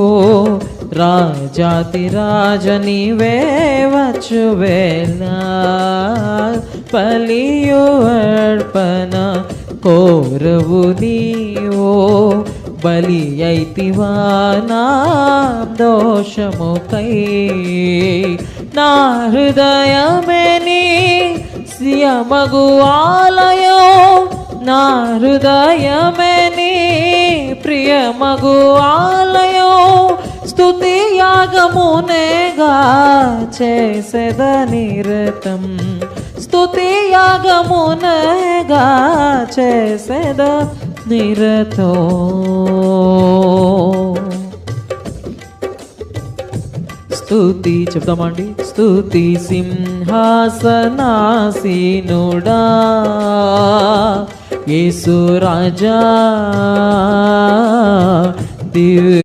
ఓ రాజాతి రాజనివే వచ్చువేళ బలియు అర్పణ కోరవు నీవో బలి అయితివా నా దోషముకై నా హృదయమే నీ సియమగు ఆలయం నా హృదయమే నీ ప్రియమగు ఆలయం స్తుతి యాగమునేగా చేసేద నిరతం స్తుతి యాగమునేగా చేసేద నిరతం స్తుతి చెప్తామండి స్తుతి సింహాసనాసీనుడా యేసు రాజా దివ్య